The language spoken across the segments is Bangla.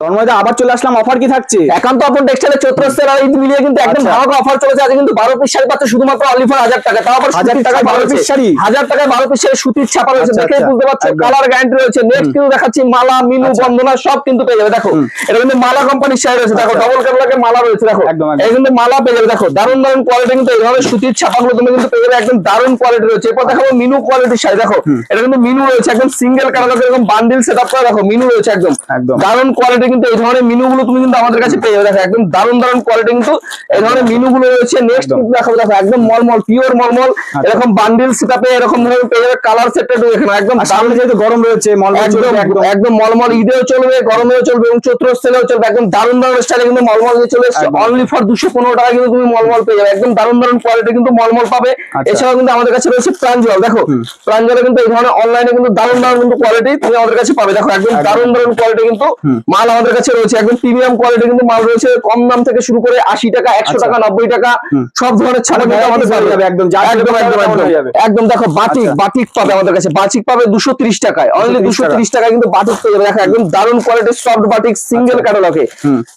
তন্ময়দা আবার চলে আসলাম, অফার কি থাকছে? একান্ত আপন টেক্সটাইলের চৈত্র সেল আর ঈদ মিলিয়ে কিন্তু একদম ধামাকা অফার চলেছে। আজ কিন্তু 12 পিস শাড়ি পাচ্ছে শুধুমাত্র অনলি ফর 1000 টাকা। তাও আবার 1000 টাকায় 12 পিস শাড়ি, 1000 টাকায় 12 পিস শাড়ি সুতির ছাপা রয়েছে, দেখে বুঝতে পারছো কালার গ্যারান্টি রয়েছে। নেক্সট কিন্তু দেখাচ্ছি মালা, মিনু, বন্দনা সব কিন্তু পেয়ে যাবে। দেখো এটা কিন্তু মালা কোম্পানির শাড়ি রয়েছে, দেখো ডবল কালারের মালা রয়েছে, দেখো এই কিন্তু মালা পেয়ে যাবে। দেখো দারুণ দারুণ কোয়ালিটি কিন্তু এই ধরনের সুতির ছাপাগুলো তুমি কিন্তু পেয়ে যাবে, একদম দারুণ কোয়ালিটি রয়েছে। এরপর দেখাবো মিনু কোয়ালিটির শাড়ি, দেখো এটা কিন্তু মিনু রয়েছে, একদম সিঙ্গেল কালার এরকম বান্ডিল সেটআপ করা, দেখো মিনু রয়েছে একদম দারুণ কোয়ালিটি কিন্তু এই ধরনের মিনু গুলো তুমি কিন্তু আমাদের কাছে পেয়ে যাবে। দেখো একদম দারুণ দারুণ কোয়ালিটি কিন্তু এই ধরনের মিনু গুলো রয়েছে। নেক্সট কিন্তু দেখাবো, দেখো একদম মলমল পিওর মলমল এরকম বান্ডিল সেটআপে এরকম ধরনের পেয়ে যাবে। কালার সেটটা এখানে একদম সামনে যেহেতু গরম রয়েছে, একদম মলমল ঈদেও চলবে, গরমেও চলবে এবং চৈত্র সেলেও চলবে। একদম দারুণ দারুণ স্টাইলে কিন্তু মলমল দিয়ে চলে এসেছে। অনলি ফর 215 টাকা কিন্তু তুমি মলমল পেয়ে যাবে, একদম দারুণ দারুণ কোয়ালিটি কিন্তু মলমল পাবে। এছাড়াও কিন্তু আমাদের কাছে রয়েছে প্রাঞ্জল, দেখো প্রাঞ্জলে কিন্তু এই ধরনের অনলাইনে কিন্তু দারুণ দারুণ কিন্তু কোয়ালিটি তুমি আমাদের কাছে পাবে। দেখো একদম দারুণ দারুণ কোয়ালিটি কিন্তু মাল আমাদের কাছে রয়েছে, একদম প্রিমিয়াম কোয়ালিটি কিন্তু মাল রয়েছে। কম দাম থেকে শুরু করে 80 টাকা, 100 টাকা, 90 টাকা সব ধরনের ছাড়া কিন্তু আমাদের পাবে। একদম একদম দেখো বাটিক পাবে আমাদের কাছে, বাটিক পাবে 230 টাকায়, অনলি 230 টাকায় কিন্তু বাটিক পেয়ে যাবে। দেখো একদম দারুণ কোয়ালিটির সফট বাটিক সিঙ্গেল ক্যাটালগে।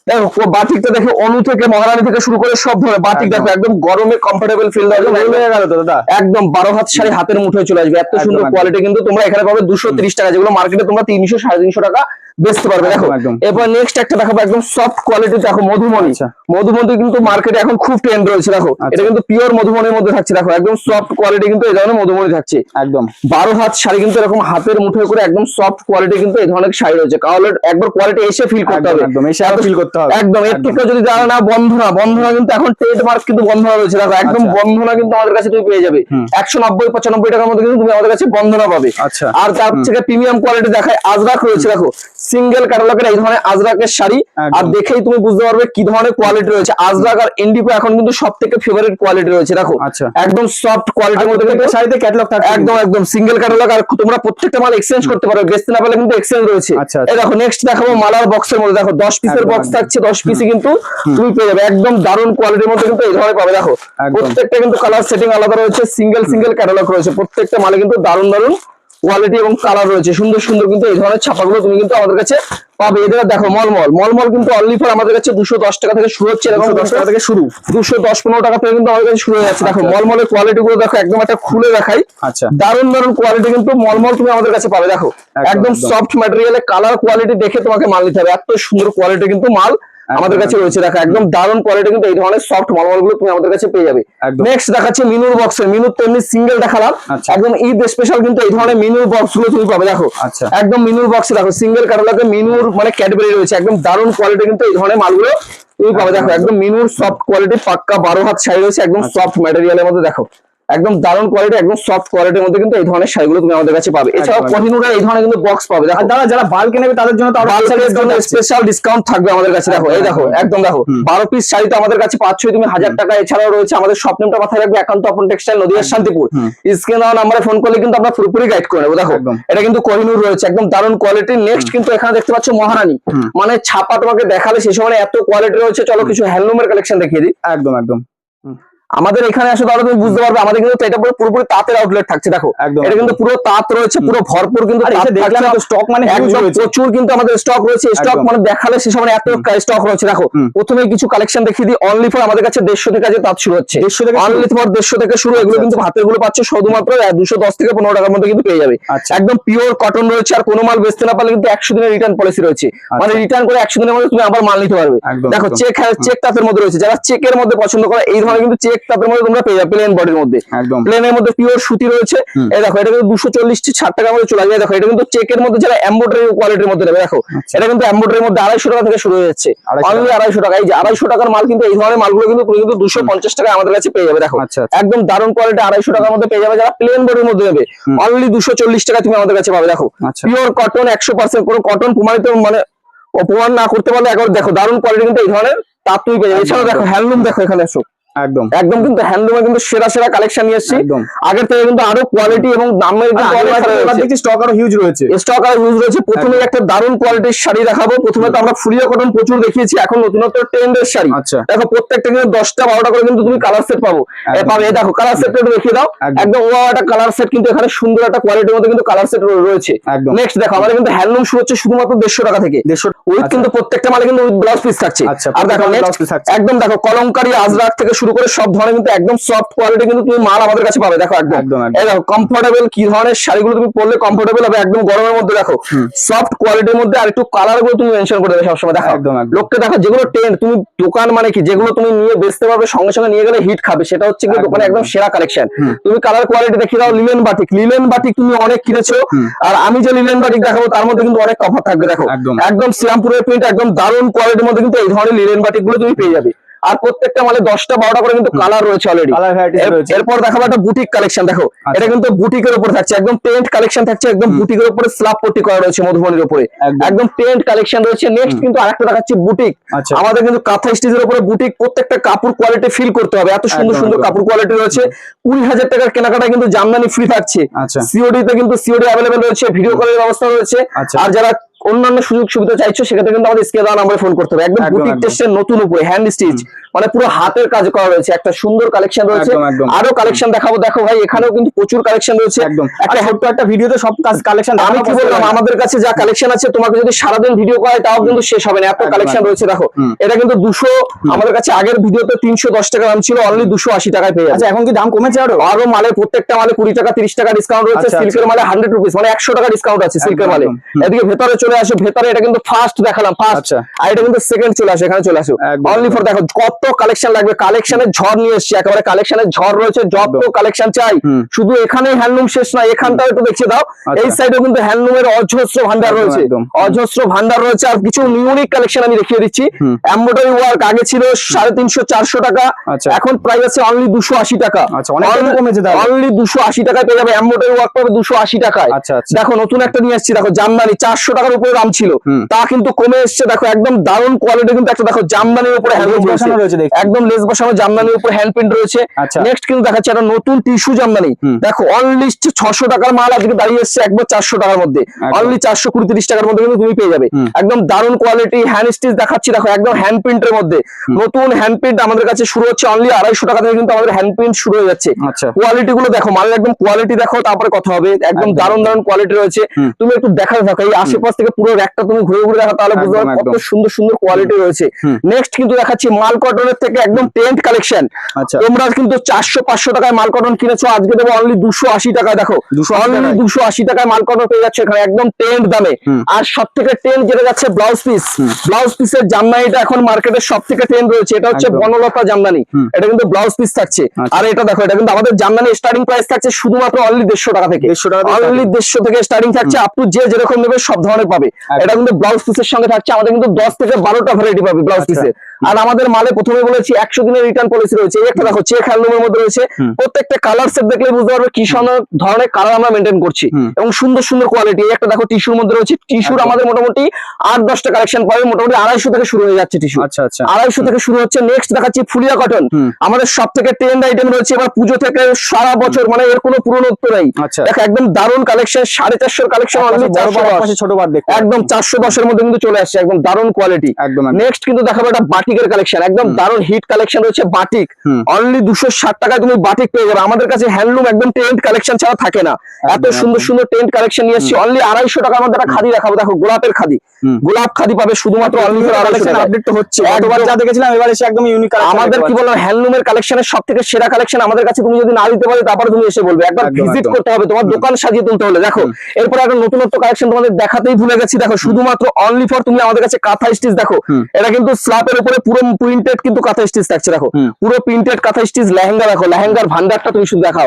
দেখো বাটিকটা দেখো অনু থেকে মহারানী থেকে শুরু করে সব ধরনের বাটিক, দেখো একদম গরমে কমফোর্টেবল ফিল দেওয়া একদম 12 হাত শাড়ি হাতের মুঠোয় চলে আসবে। এত সুন্দর কোয়ালিটি কিন্তু তোমরা এখানে পাবে 230 টাকা, যেগুলো মার্কেটে তোমরা 300 350 টাকা বেচতে পারবে। দেখো এরপর নেক্সট একটা দেখাবো একদম সফট কোয়ালিটি, দেখো মধুমণি। মধুমণি কিন্তু মার্কেটে এখন খুব ট্রেন্ড রয়েছে। দেখো এটা কিন্তু পিওর মধুমণির মধ্যে থাকছে, দেখো একদম সফট কোয়ালিটি কিন্তু এই ধরনের মধুমণি থাকছে। একদম 12 হাত শাড়ি কিন্তু এরকম হাতের মুঠোয় করে একদম সফট কোয়ালিটি কিন্তু এই ধরনের শাড়ি রয়েছে। কারণ একবার কোয়ালিটি এসে ফিল করতে হবে, একদম এসে ফিল করতে হবে। একদম এর থেকে যদি জানা না বন্ধনা কিন্তু এখন ট্রেডমার্ক কিন্তু বন্ধনা রয়েছে। দেখো একদম বন্ধনা কিন্তু আমাদের কাছে তুমি পেয়ে যাবে 190 95 টাকার মধ্যে কিন্তু তুমি আমাদের কাছে বন্ধনা পাবে। আর তার থেকে প্রিমিয়াম কোয়ালিটি দেখায় আজরাক রয়েছে, দেখো সিঙ্গেল ক্যাটালগের এই ধরনের আজরাকের শাড়ি। আর দেখেই তুমি বুঝতে পারবে কি ধরনের কোয়ালিটি রয়েছে। আজরাক আর ইন্ডিগো এখন কিন্তু সবথেকে ফেভারিট কোয়ালিটি রয়েছে। দেখো একদম সফট কোয়ালিটির মধ্যে কিন্তু শাড়িতে ক্যাটালগ থাকে, একদম সিঙ্গেল ক্যাটালগ। আর তোমরা প্রত্যেকটা মাল এক্সচেঞ্জ করতে পারো, বেচতে না পারলে কিন্তু এক্সচেঞ্জ রয়েছে। এই দেখো নেক্সট দেখাবো মালার বক্সের মধ্যে, দেখো 10 পিসের বক্স থাকছে, 10 পিসই কিন্তু তুমি পেয়ে যাবে একদম দারুণ কোয়ালিটির মধ্যে কিন্তু এই ধরনের পাবে। দেখো প্রত্যেকটা কিন্তু কালার সেটিং আলাদা রয়েছে, সিঙ্গেল ক্যাটালগ রয়েছে। প্রত্যেকটা মালে কিন্তু দারুণ দারুণ কোয়ালিটি এবং কালার রয়েছে, সুন্দর সুন্দর কিন্তু এই ধরনের ছাপাগুলো তুমি কিন্তু আমাদের কাছে পাবে। এদের দেখো মলমল কিন্তু অনলি ফর আমাদের কাছে 210 টাকা থেকে শুরু হচ্ছে, এরকম 10 টাকা থেকে শুরু, 210-15 টাকা থেকে কিন্তু আমাদের কাছে শুরু হয়ে যাচ্ছে। দেখো মলমলের কোয়ালিটি গুলো দেখো একদম একটা খুলে দেখাই, দারুণ দারুণ কোয়ালিটি কিন্তু মলমল তুমি আমাদের কাছে পাবে। দেখো একদম সফট ম্যাটেরিয়ালে কালার কোয়ালিটি দেখে তোমাকে মাল নিতে হবে, এত সুন্দর কোয়ালিটি কিন্তু মাল আমাদের কাছে রয়েছে। দেখো একদম দারুণ কোয়ালিটি কিন্তু এই ধরনের সফট মলমল গুলো তুমি আমাদের কাছে পেয়ে যাবে। নেক্সট দেখাচ্ছে মিনুর বক্সের, মিনুর তেমনি সিঙ্গেল দেখালাম, একদম ঈদ স্পেশাল কিন্তু এই ধরনের মিনুর বক্স গুলো তুমি পাবে। দেখো একদম মিনুর বক্সে দেখো সিঙ্গেল ক্যাটালগে মিনুর মানে ক্যাডবেরি রয়েছে, একদম দারুণ কোয়ালিটি কিন্তু এই ধরনের মালগুলো তুমি পাবে। দেখো একদম মিনুর সফট কোয়ালিটি পাক্কা 12 হাত শাড়ি রয়েছে, একদম সফট ম্যাটেরিয়ালের মধ্যে। দেখো একদম দারুণ কোয়ালিটি, একদম সফট কোয়ালিটির মধ্যে কিন্তু এই ধরনের শাড়িগুলো তুমি আমাদের কাছে পাবে। এছাড়াও কোহিনূরের এই ধরনের কিন্তু বক্স পাবে। দেখো যারা বাল্কে নেবে তাদের জন্য স্পেশাল ডিসকাউন্ট থাকবে আমাদের কাছে। দেখো এই দেখো একদম দেখো 12 পিস শাড়ি তো আমাদের কাছে পাচ্ছই তুমি 1000 টাকা। এছাড়াও রয়েছে আমাদের শপ নেমটা মাথায় রাখবে, একান্ত আপন টেক্সটাইল, নদিয়া শান্তিপুর। স্ক্রিনে দেওয়া নম্বরে ফোন করলে কিন্তু আমরা পুরোপুরি গাইড করে নেবো। দেখো এটা কিন্তু কোহিনূর রয়েছে, একদম দারুণ কোয়ালিটি। নেক্সট কিন্তু এখানে দেখতে পাচ্ছ মহারানী, মানে ছাপা তোমাকে দেখালে সেই সময় এত কোয়ালিটি রয়েছে। চলো কিছু হ্যান্ডলুমের কালেকশন দেখিয়ে দিই। একদম আমাদের এখানে আসলে তাহলে তুমি বুঝতে পারবে আমাদের কিন্তু এটা পুরোপুরি তাঁতের আউটলেট থাকছে। দেখো এটা কিন্তু পুরো তাঁত রয়েছে, পুরো ভরপুর কিন্তু স্টক, মানে প্রচুর কিন্তু আমাদের স্টক রয়েছে। স্টক মানে দেখালে সে সময় এত স্টক রয়েছে। দেখো প্রথমে কিছু কালেকশন দেখিয়ে দিই। অনলি ফর আমাদের কাছে 150 থেকে যে তাঁত শুরু হচ্ছে, অনলি ফর 150 থেকে শুরু। এগুলো কিন্তু হাতের গুলো পাচ্ছে শুধুমাত্র 210 থেকে 15 টাকার মধ্যে কিন্তু পেয়ে যাবে। একদম পিওর কটন রয়েছে। আর কোনো মাল বেচতে না পারলে কিন্তু 100 দিনের রিটার্ন পলিসি রয়েছে, মানে রিটার্ন করে 100 দিনের মধ্যে তুমি আবার মাল নিতে পারবে। দেখো চেক তাঁতের মধ্যে রয়েছে, যারা চেকের মধ্যে পছন্দ করে এই ধরনের কিন্তু চেক তাঁতের মধ্যে তোমরা পেয়ে যাবে। প্লেন বডির মধ্যে, প্লেনের মধ্যে পিওর সুতি রয়েছে। এই দেখো এটা কিন্তু 240-60 টাকার মধ্যে চলে যায়। দেখো এটা কিন্তু চেকের মধ্যে যারা এমব্রয়ডারি কোয়ালিটির মধ্যে নেবে, দেখো এটা কিন্তু এমব্রয়ডারির মধ্যে 250 টাকা থেকে শুরু হয়ে যাচ্ছে, অনলি 250 টাকা। এই যে 250 টাকার মাল কিন্তু এই ধরনের মালগুলো কিন্তু তুমি কিন্তু 250 টাকায় আমাদের কাছে পেয়ে যাবে। দেখো একদম দারুণ কোয়ালিটি 250 টাকার মধ্যে পেয়ে যাবে। যারা প্লেন বডির মধ্যে নেবে অনলি 240 টাকা তুমি আমাদের কাছে পাবে। দেখো পিওর কটন 100% পুরো কটন, প্রমাণিত, মানে অপমান না করতে পারলে একবার দেখো দারুণ কোয়ালিটি কিন্তু এই ধরনের তাঁত তুমি পেয়ে যাবে। এছাড়াও দেখো হ্যান্ডলুম, দেখো এখানে আসো একদম একদম কিন্তু হ্যান্ডলুমে কিন্তু সেরা সেরা কালেকশন নিয়ে এসেছি একদম। আগের থেকে কিন্তু আরো কোয়ালিটি এবং দামের কিন্তু অনেক ফারাক রয়েছে। দেখছি স্টক আরো হিউজ রয়েছে। স্টক আর ইউজ রয়েছে। প্রথমে একটা দারুণ কোয়ালিটির শাড়ি দেখাবো। প্রথমে তো আমরা ফুলিয়া কটন প্রচুর দেখিয়েছি, এখন নতুনত্ব ট্রেন্ডের শাড়ি। আচ্ছা। দেখো প্রত্যেকটা কিন্তু 10টা 12টা করে কিন্তু তুমি কালার সেট পাবো। পাবে এই দেখো কালার সেট একটু দেখিয়ে দাও। একদম ওয়াও একটা কালার সেট কিন্তু এখানে সুন্দর একটা কোয়ালিটির মধ্যে কিন্তু কালার সেট রয়েছে। একদম। নেক্সট দেখো আমাদের কিন্তু হ্যান্ডলুম শুরু হচ্ছে শুধুমাত্র 150 টাকা থেকে। 150 উইথ কিন্তু প্রত্যেকটা মালে কিন্তু উইথ ব্লাউজ পিস থাকছে। আচ্ছা, আর দেখো ব্লাউজ পিস থাকছে। একদম দেখো কলমকারী আজরাক থেকে শুরু করে সব ধরনের কিন্তু একদম সফট কোয়ালিটি কিন্তু তুমি মাল আমাদের কাছে পাবে। দেখো একদম একদম, একদম। এই দেখো কমফোর্টেবল কি ধরনের শাড়িগুলো তুমি পরলে কমফোর্টেবল হবে একদম গরমের মধ্যে। দেখো সফট কোয়ালিটির মধ্যে আর একটু কালার গুলো তুমি মেনশন করে দেবে সবসময়। দেখো একদম, একদম। লোককে দেখো যেগুলো ট্রেন্ড তুমি দোকান মানে কি যেগুলো তুমি নিয়ে বেচতে পারবে সঙ্গে সঙ্গে নিয়ে গেলে হিট খাবে সেটা হচ্ছে কি দোকানে একদম সেরা কালেকশন। তুমি কালার কোয়ালিটি দেখিয়ে দাও। লিলেন বাটিক তুমি অনেক কিনেছো, আর আমি যে লিলেন বাটিক দেখাবো তার মধ্যে কিন্তু অনেক তফাৎ থাকবে। দেখো একদম। একদম শ্রীরামপুরের প্রিন্ট একদম দারুণ কোয়ালিটির মধ্যে কিন্তু এই ধরনের লিলেন বাটিক গুলো তুমি পেয়ে যাবে। আর প্রত্যেকটা মালে 10টা 12টা করে কিন্তু কালার রয়েছে অলরেডি। কালার ভ্যারাইটিস রয়েছে। এরপর দেখাবো একটা বুটিক কালেকশন। দেখো এটা কিন্তু বুটিকের উপর থাকছে, একদম টেন্ট কালেকশন থাকছে, একদম বুটিকের উপরে স্ল্যাব পট্টি করা রয়েছে মধুবনীর উপরে, একদম টেন্ট কালেকশন রয়েছে। নেক্সট কিন্তু আরেকটা দেখাচ্ছি বুটিক। আমাদের কিন্তু কাঁথা স্টিচের উপরে বুটিক। প্রত্যেকটা কাপড় কোয়ালিটি ফিল করতে হবে, এত সুন্দর সুন্দর কাপড় কোয়ালিটি রয়েছে। 20,000 টাকার কেনাকাটা কিন্তু জামদানি ফ্রি থাকছে। সিওডি তে কিন্তু সিওডি অ্যাভেলেবেল রয়েছে, ভিডিও কলের ব্যবস্থা রয়েছে। আর যারা অন্যান্য সুযোগ সুবিধা চাইছো সেক্ষেত্রে কিন্তু আমাদের স্ক্রিনে দেওয়া নম্বরে ফোন করতে হবে। একদম বুটিক টেস্টের নতুন উপরে হ্যান্ড স্টিচ মানে পুরো হাতের কাজ করা রয়েছে, একটা সুন্দর কালেকশন রয়েছে। আরো কালেকশন দেখাবো। দেখো ভাই এখানেও কিন্তু প্রচুর কালেকশন রয়েছে। একদম একটা ভিডিওতে সব কালেকশন আমি কি বললাম আমাদের কাছে যা কালেকশন আছে তোমাকে যদি সারাদিন ভিডিও করাই তাও কিন্তু শেষ হবে না, এত কালেকশন রয়েছে। দেখো এটা কিন্তু 200 আমাদের কাছে আগের ভিডিওতে 310 টাকা দাম ছিল, অনলি 280 টাকায় পেয়ে যাবে। আচ্ছা এখন কি দাম কমেছে আরো মালে প্রত্যেকটা মালে 20 টাকা 30 টাকা ডিসকাউন্ট রয়েছে। সিল্কের মালে 100 রুপিস মানে 100 টাকা ডিসকাউন্ট আছে সিল্কের মালে। এদিকে ভেতরে চলে আসো, ভেতরে এটা কিন্তু ফার্স্ট দেখালাম ফার্স্ট, আর এটা কিন্তু সেকেন্ড চলে আসে। এখানে চলে আসো অনলি ফর দেখো কত কালেকশন লাগবে। কালেকশনের ঝড় নিয়ে এসেছি, একেবারে কালেকশনের ঝড় রয়েছে। যত কালেকশন চাই শুধু এখানে হ্যান্ডলুম শেষ নয়, এখানটাও একটু দেখিয়ে দাও। এই সাইডে কিন্তু হ্যান্ডলুমের অজস্র ভান্ডার রয়েছে, অজস্র ভান্ডার রয়েছে। আর কিছু ইউনিক কালেকশন আমি দেখিয়ে দিচ্ছি। এমব্রয়ডারি ওয়ার্ক আগে ছিল 350-400 টাকা, এখন প্রাইস আছে অনলি 280 টাকা। অনলি 280 টাকায় পেয়ে যাবে। এমব্রয়ডারি ওয়ার্ক পাবে 280 টাকায়। দেখো নতুন একটা নিয়ে আসছি। দেখো জামদানি 400 টাকার উপরে দাম ছিল, তা কিন্তু কমে এসছে। দেখো একদম দারুণ কোয়ালিটি কিন্তু একটা দেখো জামদানির উপরে হ্যান্ড বসানো রয়েছে, একদম লেস বসানো জামদানির উপরে হ্যান্ড প্রিন্ট রয়েছে। নেক্সট কিন্তু দেখাচ্ছি একটা নতুন টিস্যু জামদানি। দেখো অনলি 600 টাকার মাল আজকে দাঁড়িয়ে এসছে একবার 400 টাকার মধ্যে, অনলি 420-30 টাকার মধ্যে কিন্তু তুমি পেয়ে যাবে। একদম দারুণ কোয়ালিটি হ্যান্ড স্টিচ দেখাচ্ছি। দেখো একদম হ্যান্ড প্রিন্টের মধ্যে নতুন হ্যান্ড প্রিন্ট আমাদের কাছে শুরু হচ্ছে অনলি 250 টাকা থেকে কিন্তু আমাদের হ্যান্ড প্রিন্ট শুরু হয়ে যাচ্ছে। কোয়ালিটি গুলো দেখো, মালের একদম কোয়ালিটি দেখো তারপরে কথা হবে। একদম দারুণ দারুণ কোয়ালিটি রয়েছে। তুমি একটু দেখাতে থাকো, এই আশেপাশ থেকে পুরো একটা তুমি ঘুরে ঘুরে দেখো তাহলে বুঝতে পারবে কত সুন্দর সুন্দর কোয়ালিটি রয়েছে। নেক্সট কিন্তু দেখাচ্ছি মাল কটনের থেকে একদম টেন্ট কালেকশন। তোমরা কিন্তু 400-500 টাকায় মাল কটন কিনেছো, আজকে দেবো অনলি 280 টাকায়। দেখো অনলি 280 টাকায় মাল কটন পেয়ে যাচ্ছে এখানে একদম টেন্ট দামে। আর সব থেকে টেন্ট যেটা যাচ্ছে ব্লাউজ পিস। ব্লাউজ পিসের জামদানিটা এখন মার্কেটের সব থেকে টেন্ট রয়েছে, এটা হচ্ছে বনলতা জামদানি। এটা কিন্তু ব্লাউজ পিস থাকছে। আর এটা দেখো এটা কিন্তু আমাদের জামদানি স্টার্টিং প্রাইস থাকছে শুধুমাত্র অনলি 150 টাকা থেকে। অনলি 150 থেকে স্টার্টিং থাকছে, আপ টু যে যেরকম নেবে সব ধরনের পাবে। এটা কিন্তু ব্লাউজ পিসের সঙ্গে থাকছে আমাদের কিন্তু 10 থেকে 12টা ভ্যারাইটি পাবে ব্লাউজ পিসে। আর আমাদের মালে প্রথমে বলেছি 100 দিনের রিটার্ন পলিসি রয়েছে। এই একটা দেখো চেক হ্যান্ডলুমের মধ্যে রয়েছে, প্রত্যেকটা কালার সেট দেখলে বুঝতে পারবে কি ধরনের কালার আমরা মেনটেন করছি এবং সুন্দর সুন্দর কোয়ালিটি। এই একটা দেখো টিস্যুর মধ্যে রয়েছে। টিস্যুর আমাদের মোটামুটি 8-10টা কালেকশন পাবে, মোটামুটি 250 থেকে শুরু হয়ে যাচ্ছে টিস্যু। 250 থেকে শুরু হচ্ছে। নেক্সট দেখাচ্ছি ফুলিয়া কটন, আমাদের সব থেকে ট্রেন্ড আইটেম রয়েছে এবার পুজো থেকে সারা বছর, মানে এর কোনো পুরনোত্ব নেই। দেখো একদম দারুণ কালেকশন, 450 কালেকশন অনলি 410, একদম 410 এর মধ্যে কিন্তু চলে আসছে, একদম দারুণ কোয়ালিটি। নেক্সট কিন্তু দেখাবো একটা বাটিকের কালেকশন, একদম দারুণ হিট কালেকশন রয়েছে বাটিক। অনলি 260 টাকায় তুমি বাটিক পেয়ে যাবে। আমাদের কাছে হ্যান্ডলুম একদম টেন্ট কালেকশন ছাড়া থাকে না, এত সুন্দর সুন্দর টেন্ট কালেকশন নিয়ে এসেছি। অনলি 250 টাকার মধ্যে একটা খাদি দেখাবো। দেখো গোলাপের খাদি, গোলাপ খাদি পাবে শুধুমাত্র অনলি 250 টাকা। আপডেট তো হচ্ছে, একবার যা দেখেছিলাম এবার এসে একদম ইউনিক আমাদের কি বললাম হ্যান্ডলুমের কালেকশনের সব থেকে সেরা কালেকশন আমাদের কাছে। তুমি যদি না দিতে পারো তারপরে তুমি এসে বলবে, একবার ভিজিট করতে হবে, তোমার দোকান সাজিয়ে তুলতে হলে। দেখো এরপর একটা নতুনত্ব কালেকশন তোমাদের দেখাতেই ভুলে গেছি। দেখো শুধুমাত্র অনলি ফর তুমি আমাদের কাছে কাঁথা স্টিচ। দেখো এটা কিন্তু স্ল্যাপের উপরে পুরো প্রিন্টেড কিন্তু কাঁথা স্টিচ থাকছে। দেখো পুরো প্রিন্টেড কাঁথা স্টিচ লেহেঙ্গা। দেখো লেহেঙ্গার ভান্ডারটা তুমি শুধু দেখাও,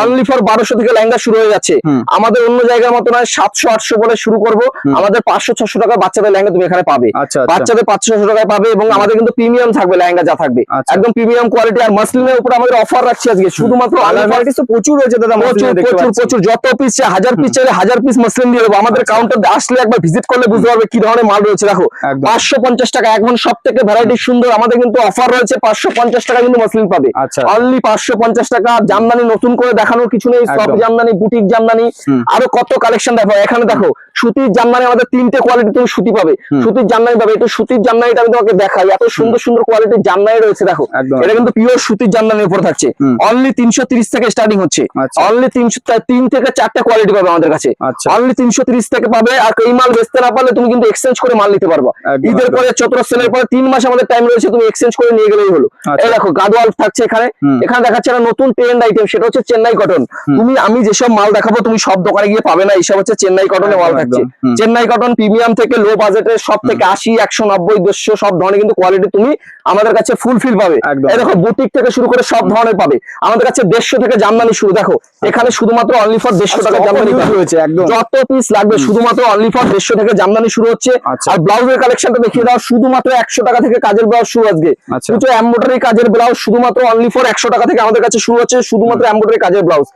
অনলি ফর 1200 থেকে লেহেঙ্গা শুরু হয়ে যাচ্ছে। আমাদের অন্য জায়গার মতো নয় 700-800 বলে শুরু করবো, আমাদের 500-600 টাকা বাচ্চাদের লেহেঙ্গা তুমি এখানে পাবে। আচ্ছা, বাচ্চাদের 500-600 টাকায় পাবে এবং আমাদের কিন্তু প্রিমিয়াম থাকবে লেহেঙ্গা, যা থাকবে একদম প্রিমিয়াম কোয়ালিটি। আর মাসলিনের উপর আমাদের অফার রাখছি আজকে শুধুমাত্র তো প্রচুর রয়েছে দাদা, প্রচুর যত পিস 1000 পিস চাইলে 1000 পিস মাসলিন দিয়ে দেবো। আমাদের কাউন্টার আসলে একবার ভিজিট করলে বুঝতে পারবে কি ধরনের মাল রয়েছে। দেখো 550 টাকা এখন সব থেকে ভ্যারাইটি সুন্দর আমাদের কিন্তু অফার রয়েছে। 550 টাকা কিন্তু মাসলিন পাবে, অনলি 550 টাকা। জামদানি নতুন করে দেখানোর কিছু নেই, সব জামদানি, বুটিক জামদানি, আরো কত কালেকশন দেখো এখানে। দেখো সুতির জামদানি আমাদের 3টে কোয়ালিটি তুমি সুতি পাবে, সুতির জামদানি পাবে। একটু সুতির জামদানিটা আমি তোমাকে দেখাই, এত সুন্দর সুন্দর কোয়ালিটির জামদানি রয়েছে। দেখো এটা কিন্তু পিওর সুতির জামদানির উপর থাকছে, অনলি 330 থেকে স্টার্টিং হচ্ছে, অনলি 3 থেকে 4টা কোয়ালিটি পাবে আমাদের কাছে, অনলি 330 থেকে পাবে। আর এই মাল বেচতে না পারলে তুমি কিন্তু এক্সচেঞ্জ করে মাল নিতে পারবা। ঈদের পরে চৈত্র সেলের পরে 3 মাস আমাদের টাইম রয়েছে, তুমি এক্সচেঞ্জ করে নিয়ে গেলেই হলো। এই দেখো গাদোয়াল থাকছে এখানে, এখানে দেখাচ্ছে একটা নতুন ট্রেন্ড আইটেম, সেটা হচ্ছে চেন্নাই কটন। তুমি আমি যেসব মাল দেখাবো তুমি সব দোকানে গিয়ে পাবে না, এইসব হচ্ছে চেন্নাই কটনের মাল থাকছে। চেন্নাই কটন প্রিমিয়াম থেকে লো বাজেটের সব থেকে 80, 190, 200 সব ধরনের কিন্তু কোয়ালিটি তুমি আমাদের কাছে ফুলফিল পাবে। এই দেখো বুটিক থেকে শুরু করে সব ধরনের পাবে আমাদের কাছে। 150 থেকে জামদানি শুরু। দেখো এখানে শুধুমাত্র অনলি ফর 150 টাকা জামদানি রয়েছে, একদম যত পিস লাগবে শুধুমাত্র অনলি ফর 150 থেকে জামদানি শুরু হচ্ছে। আর ব্লাউজের কালেকশনটা দেখিয়ে দাও, শুধুমাত্র 100 টাকা থেকে কাজের ব্লাউজ শুরু আজকে। কিছু এমব্রয়ডারি কাজের ব্লাউজ শুধুমাত্র অনলি ফর 100 টাকা থেকে আমাদের কাছে শুরু হচ্ছে, শুধুমাত্র এমব্রয়ডারি কাজের ব্লাউজ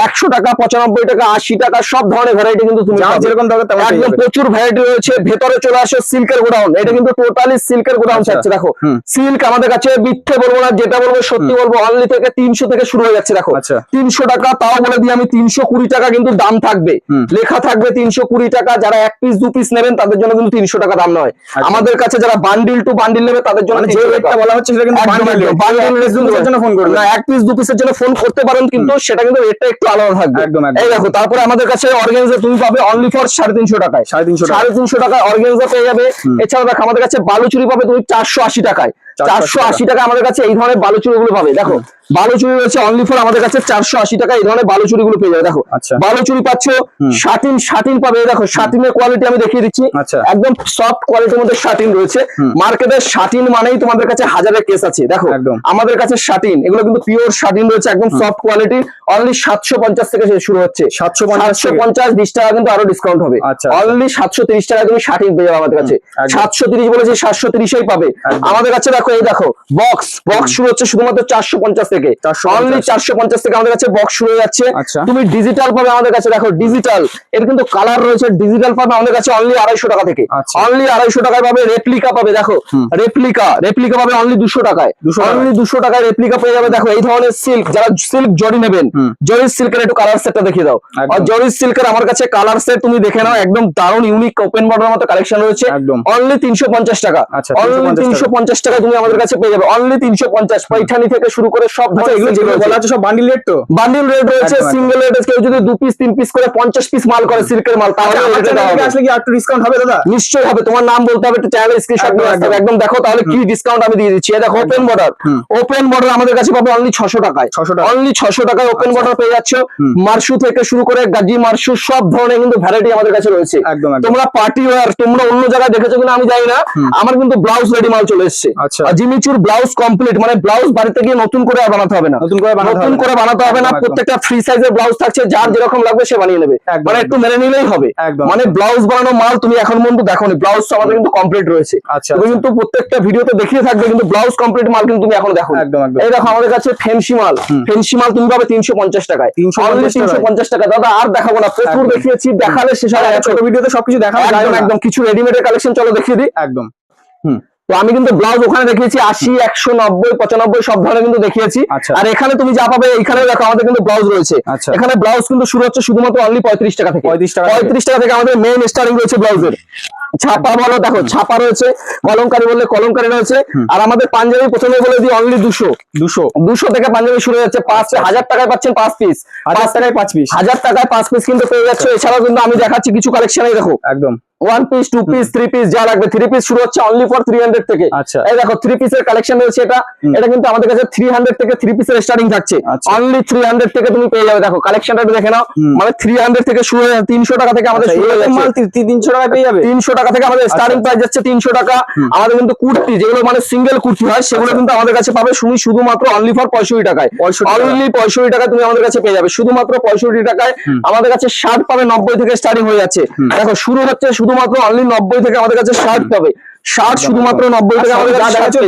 100 টাকা, 95 টাকা, 80 টাকা, সব ধরনের ভ্যারাইটি কিন্তু তুমি যেরকম একদম প্রচুর ভ্যারাইটি রয়েছে। ভেতরে চলে আসো সিল্কের গোডাউন, এটা কিন্তু টোটালি সিল্কের গোডাউন থাকছে। দেখো সিল্ক আমাদের কাছে মিথ্যে বলবো না, যেটা বলবো সত্যি বলবো, অনলি থেকে 300 থেকে শুরু হয়ে যাচ্ছে। দেখো 300 টাকা, তাও বলে দিই আমি 320 টাকা কিন্তু দাম থাকবে, লেখা থাকবে 320 টাকা। যারা 1 পিস 2 পিস নেবেন তাদের জন্য কিন্তু 300 টাকা দাম নয়। আমাদের কাছে যারা বান্ডিল টু বান্ডিল নেবে তাদের জন্য যে রেটটা বলা হচ্ছে সেটা কিন্তু বান্ডিল রেটের জন্য ফোন করবেন না, 1 পিস 2 পিসের জন্য ফোন করতে পারেন, কিন্তু সেটা কিন্তু রেটটা একটু আলাদা থাকবে। এই দেখো তারপরে আমাদের কাছে অর্গানজা তুমি পাবে অনলি ফর 350 টাকায়, 350 টাকায় অর্গানজা পেয়ে যাবে। এছাড়া দেখো আমাদের কাছে বালুচুরি পাবে তুমি 480 টাকায়, 480 টাকা আমাদের কাছে এই ধরনের বালুচুরি গুলো পাবে। দেখো বালুচুরি রয়েছে অনলি ফর আমাদের কাছে 480 টাকা, এই ধরনের বালুচুরি গুলো পেয়ে যাবে। দেখো বালুচুরি পাচ্ছ, শাটিন পাবে। দেখো শাটিনের কোয়ালিটি আমি দেখিয়ে দিচ্ছি, একদম সফট কোয়ালিটির মধ্যে শাটিন রয়েছে। মার্কেটের শাটিন মানেই তোমাদের কাছে হাজারের কেস আছে। দেখো আমাদের কাছে শাটিন, এগুলো কিন্তু পিওর শাটিন রয়েছে, একদম সফট কোয়ালিটি। অনলি 750 থেকে শুরু হচ্ছে, 750, 20 টাকা কিন্তু আরো ডিসকাউন্ট হবে। অনলি 730 টাকা তুমি শাটিন পেয়ে যাবে আমাদের কাছে। 730 বলেছি, 730 পাবে আমাদের কাছে। দেখো এই দেখো বক্স শুরু হচ্ছে শুধুমাত্র 450 থেকে, অনলি 450 থেকে আমাদের কাছে বক্স শুরু হয়ে যাচ্ছে। তুমি ডিজিটাল পাবে আমাদের কাছে। দেখো ডিজিটাল, এর কিন্তু কালার রয়েছে, ডিজিটাল পাবে আমাদের কাছে অনলি 250 টাকা থেকে, অনলি 250 টাকায় পাবে। রেপ্লিকা পাবে, দেখো রেপ্লিকা পাবে অনলি 200 টাকায়, অনলি 200 টাকায় রেপ্লিকা পেয়ে যাবে। দেখো এই ধরনের সিল্ক, যারা সিল্ক জরি নেবেন, জরি সিল্কের একটু কালার সেটটা দেখিয়ে দাও। আর জরি সিল্কের আমার কাছে কালার সেট তুমি দেখে নাও, একদম দারুণ ইউনিক ওপেন বর্ডারের মতো কালেকশন রয়েছে, অনলি 350 টাকা, অনলি 350 টাকা তুমি আমাদের কাছে পেয়ে যাবে, অনলি 350। পৈঠানি থেকে শুরু করে সব সব বান্ডিল রেট, তো বান্ডিল রেট রয়েছে, সিঙ্গেল রেট। কেউ যদি 2 পিস 3 পিস করে 50 পিস মাল করে সিল্কের মাল, তাহলে আসলে কি একটু ডিসকাউন্ট হবে দাদা? নিশ্চয়ই হবে। তোমার নাম বলতে হবে, চ্যানেল স্ক্রিনশট নিয়ে আসতে হবে, একদম দেখো তাহলে কি ডিসকাউন্ট আমি দিয়ে দিচ্ছি। দেখো ওপেন বর্ডার আমাদের কাছে পাবে অনলি 600 টাকায়, অনলি 600 টাকায় ওপেন বর্ডার পেয়ে যাচ্ছ। মার্শু থেকে শুরু করে গাজি মার্শু সব ধরনের কিন্তু ভ্যারাইটি আমাদের কাছে রয়েছে। তোমরা পার্টি ওয়্যার তোমরা অন্য জায়গায় দেখেছো কিনা আমি জানি না, আমার কিন্তু ব্লাউজ রেডি মাল চলে এসেছে। জিমিচুর ব্লাউজ কমপ্লিট, মানে ব্লাউজ বাড়িতে গিয়ে নতুন করে বানাতে হবে না, নতুন করে বানাতে হবে না। প্রত্যেকটা ফ্রি সাইজের ব্লাউজ থাকছে, যার যেরকম লাগবে সে বানিয়ে নেবে, মানে একটু মেনে নিলেই হবে। মানে ব্লাউজ বানানো মাল তুমি এখন পর্যন্ত দেখোনি, ব্লাউজ তো আমাদের কিন্তু কমপ্লিট রয়েছে। তুমি কিন্তু প্রত্যেকটা ভিডিওতে দেখিয়ে থাকবে, কিন্তু ব্লাউজ কমপ্লিট মাল কিন্তু তুমি এখন দেখো। এই দেখো আমাদের কাছে ফেন্সি মাল তুমি পাবে 350 টাকায়, 350 টাকা। দাদা আর দেখাবো না, প্রচুর দেখিয়েছি, দেখালে শেষ হবে না, ছোট ভিডিওতে সবকিছু দেখানো যায় না। একদম কিছু রেডিমেডের কালেকশন চলো দেখিয়ে দিই। একদম তো আমি কিন্তু ব্লাউজ ওখানে দেখিয়েছি 80, 190, 95 সব ধরনের কিন্তু দেখিয়েছি। আর এখানে তুমি যা পাবে, এখানে দেখো আমাদের কিন্তু ব্লাউজ রয়েছে। এখানে ব্লাউজ কিন্তু শুরু হচ্ছে শুধুমাত্র অনলি 35 টাকা থেকে, 35 টাকা থেকে আমাদের মেইন স্টার্টিং রয়েছে ব্লাউজের। ছাপা বলো, দেখো ছাপা রয়েছে, কলমকারি বললে কলমকারি রয়েছে। আর আমাদের পাঞ্জাবি প্রথমে বলে দিই অনলি 200 থেকে পাঞ্জাবি শুরু হচ্ছে। 1000 টাকায় পাচ্ছেন 5 পিস, 5 টাকায় 5 পিস, 1000 টাকায় 5 পিস কিন্তু পেয়ে যাচ্ছে। এছাড়াও কিন্তু আমি দেখাচ্ছি কিছু কালেকশন, দেখো একদম 1 পিস 2 পিস 3 পিস যা লাগবে। 3 পিস শুরু হচ্ছে অনলি ফর 300 থেকে। এই দেখো 3 পিসের কালেকশন রয়েছে, এটা কিন্তু আমাদের কাছে 300 থেকে 3 পিসের স্টার্টিং থাকছে, অনলি 300 থেকে তুমি পেয়ে যাবে। দেখো কালেকশনটা একটু দেখে নাও, মানে 300 থেকে শুরু হয়ে 300 টাকা থেকে আমাদের শুরু হয়ে যাচ্ছে, 300 টাকা পেয়ে যাবে, 300 টাকা টাকা থেকে আমাদের স্টার্টিং প্রাইস যাচ্ছে 300 টাকা। আমাদের কিন্তু কুর্তি যেগুলো মানে সিঙ্গেল কুর্তি হয় সেগুলো কিন্তু আমাদের কাছে পাবে শুধুমাত্র অনলি ফর 65 টাকায়। অনলি 65 টাকা তুমি আমাদের কাছে পেয়ে যাবে শুধুমাত্র 65 টাকায়। আমাদের কাছে শার্ট পাবে 90 থেকে স্টার্টিং হয়ে যাচ্ছে। দেখো শুরু হচ্ছে শুধুমাত্র অনলি 90 থেকে আমাদের কাছে শার্ট পাবে। শার্ট শুধুমাত্র 90 টাকা আমাদের কাছে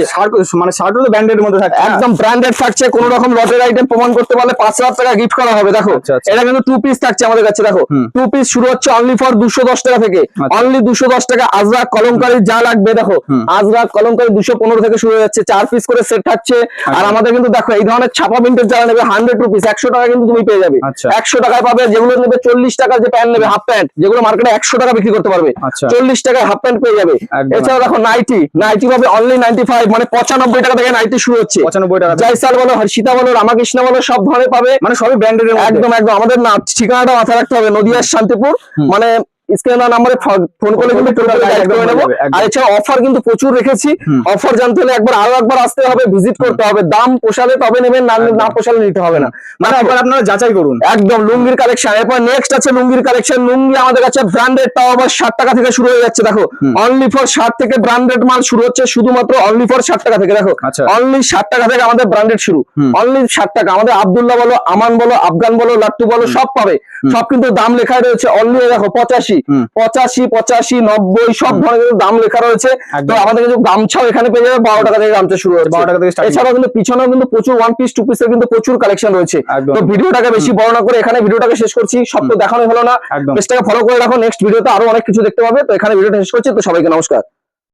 মানে শার্ট তো ব্র্যান্ডের মধ্যে থাকে, একদম ব্র্যান্ডেড থাকছে। কোন রকম লটের আইটেম প্রমাণ করতে পারলে 5,000 টাকা গিফট করা হবে। দেখো এটা কিন্তু 2 পিস থাকছে আমাদের কাছে। দেখো 2 পিস শুরু হচ্ছে অনলি ফর 210 টাকা থেকে। অনলি 210 টাকা। আজরাক কলমকারী যা লাগবে দেখো, আজরাক কলমকারী 215 থেকে শুরু হয়ে যাচ্ছে। 4 পিস করে সেট থাকছে। আর আমাদের কিন্তু দেখো এই ধরনের ছাপা প্রিন্টের যারা নেবে 100 রুপিস 100 টাকা কিন্তু তুমি পেয়ে যাবে। 100 টাকায় পাবে। যেগুলো নেবে 40 টাকার যে প্যান্ট নেবে হাফ প্যান্ট, যেগুলো মার্কেটে 100 টাকা বিক্রি করতে পারবে, 40 টাকায় হাফ প্যান্ট পেয়ে যাবে। এছাড়া দেখো নাইটি পাবে অনলি 95 মানে 95 টাকা থেকে নাইটি শুরু হচ্ছে। 95 টাকা। জয়সাল বলো, হর্ষিতা বলো, রামাকৃষ্ণ বলো, সব ধরনের পাবে। মানে সবই ব্র্যান্ডের। একদম একদম। আমাদের না ঠিকানাটা মাথায় রাখতে হবে, নদিয়ার শান্তিপুর। মানে স্ক্রিনের নাম্বারে ফোন করলে কিন্তু টোটাল গাইড করে নেব। আর এছাড়া অফার কিন্তু প্রচুর রেখেছি। অফার জানতে হলে আরো একবার আসতে হবে, ভিজিট করতে হবে। দাম পোষালে তবে নেবেন, না পোষালে নিতে হবে না। মানে একবার আপনারা যাচাই করুন। একদম লুঙ্গির কালেকশন। এরপর নেক্সট আছে লুঙ্গির কালেকশন। লুঙ্গি আমাদের কাছে ব্র্যান্ডেড তাও আবার 60 টাকা থেকে শুরু হয়ে যাচ্ছে। দেখো অনলি ফর 60 থেকে ব্র্যান্ডেড মাল শুরু হচ্ছে শুধুমাত্র অনলি ফর 60 টাকা থেকে। দেখো অনলি 60 টাকা থেকে আমাদের ব্র্যান্ডেড শুরু। অনলি 60 টাকা। আমাদের আব্দুল্লাহ বলো, আমান বলো, আফগান বলো, লাট্টু বলো, সব পাবে। সব কিন্তু দাম লেখা রয়েছে। অনলি দেখো 85 85 90 সব ধরনের দাম লেখা রয়েছে। তো আমাদের কিন্তু গামছাও এখানে পেয়ে যাবে 12 টাকা থেকে গামছা শুরু হচ্ছে। 12 টাকা থেকে। এছাড়াও কিন্তু পিছনেও কিন্তু প্রচুর 1 পিস 2 পিসের কিন্তু প্রচুর কালেকশন রয়েছে। তো ভিডিওটাকে বেশি বড় না করে এখানে ভিডিওটাকে শেষ করছি। সব তো দেখানো হলো না। পেজটাকে ফলো করে রাখো, নেক্সট ভিডিওতে আরো অনেক কিছু দেখতে পাবে। তো এখানে ভিডিওটা শেষ করছি। তো সবাইকে নমস্কার।